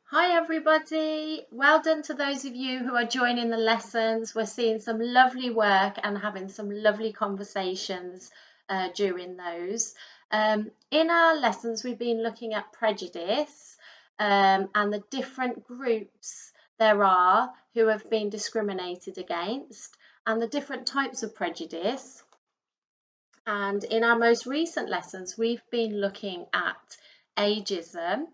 Hi everybody, well done to those of you who are joining the lessons. We're seeing some lovely work and having some lovely conversations during those. In our lessons, we've been looking at prejudice and the different groups there are who have been discriminated against and the different types of prejudice. And in our most recent lessons, we've been looking at ageism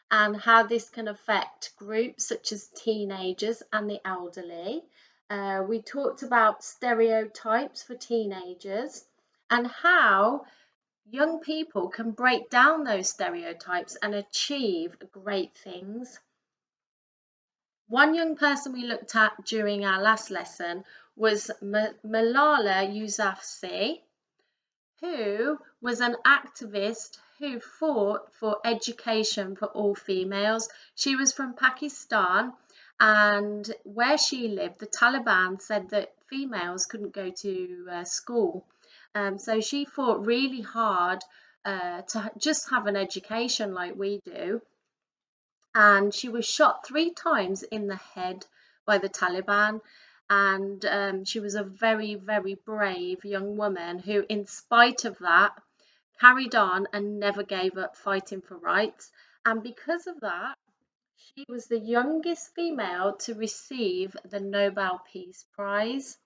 and how this can affect groups such as teenagers and the elderly. We talked about stereotypes for teenagers and how young people can break down those stereotypes and achieve great things. One young person we looked at during our last lesson was Malala Yousafzai, who was an activist who fought for education for all females. She was from Pakistan, and where she lived, the Taliban said that females couldn't go to school. So she fought really hard to just have an education like we do. And she was shot 3 times in the head by the Taliban. And she was a very, very brave young woman who, in spite of that, carried on and never gave up fighting for rights. And because of that, she was the youngest female to receive the Nobel Peace Prize.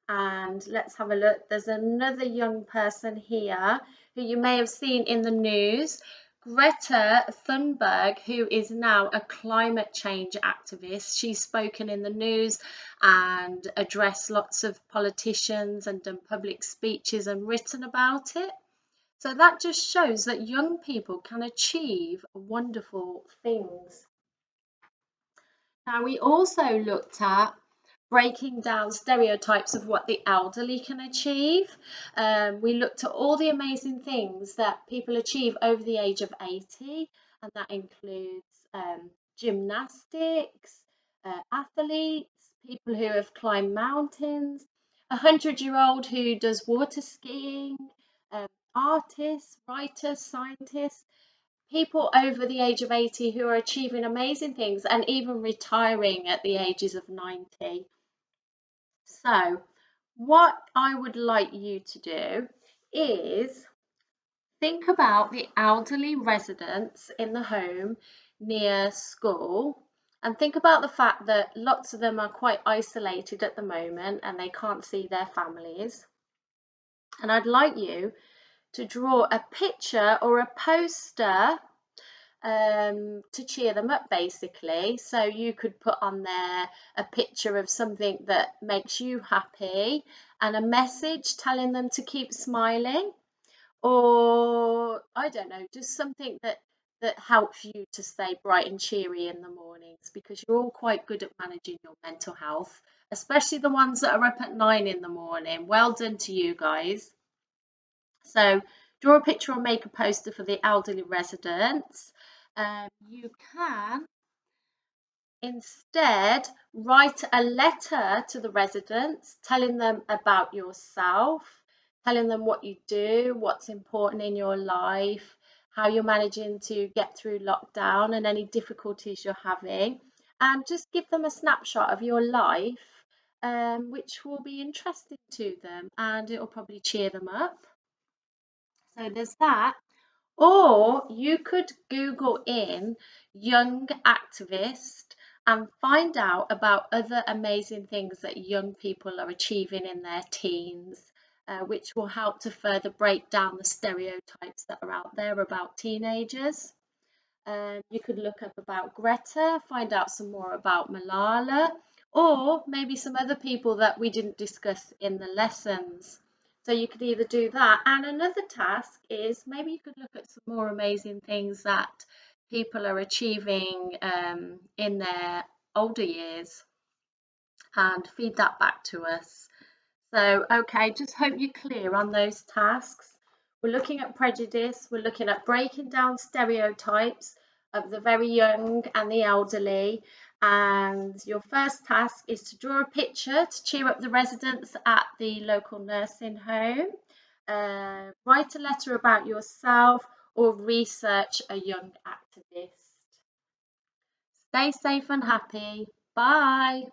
And let's have a look. There's another young person here who you may have seen in the news, Greta Thunberg, who is now a climate change activist. She's spoken in the news and addressed lots of politicians and done public speeches and written about it. So that just shows that young people can achieve wonderful things. Now, we also looked at breaking down stereotypes of what the elderly can achieve. We looked at all the amazing things that people achieve over the age of 80, and that includes gymnastics, athletes, people who have climbed mountains, a 100-year-old who does water skiing, um, artists, writers, scientists, people over the age of 80 who are achieving amazing things and even retiring at the ages of 90. So, what I would like you to do is think about the elderly residents in the home near school and think about the fact that lots of them are quite isolated at the moment and they can't see their families. And I'd like you to draw a picture or a poster to cheer them up, basically. So you could put on there a picture of something that makes you happy and a message telling them to keep smiling, or I don't know, just something that helps you to stay bright and cheery in the mornings, because you're all quite good at managing your mental health, especially the ones that are up at 9 in the morning. Well done to you guys. So draw a picture or make a poster for the elderly residents. You can instead write a letter to the residents telling them about yourself, telling them what you do, what's important in your life, how you're managing to get through lockdown and any difficulties you're having, and just give them a snapshot of your life, which will be interesting to them and it will probably cheer them up. So there's that. Or you could Google in young activist and find out about other amazing things that young people are achieving in their teens, which will help to further break down the stereotypes that are out there about teenagers. You could look up about Greta, find out some more about Malala, or maybe some other people that we didn't discuss in the lessons. So you could either do that, and another task is maybe you could look at some more amazing things that people are achieving in their older years and feed that back to us. So, okay, just hope you're clear on those tasks. We're looking at prejudice, we're looking at breaking down stereotypes of the very young and the elderly. And your first task is to draw a picture to cheer up the residents at the local nursing home. Write a letter about yourself or research a young activist. Stay safe and happy. Bye.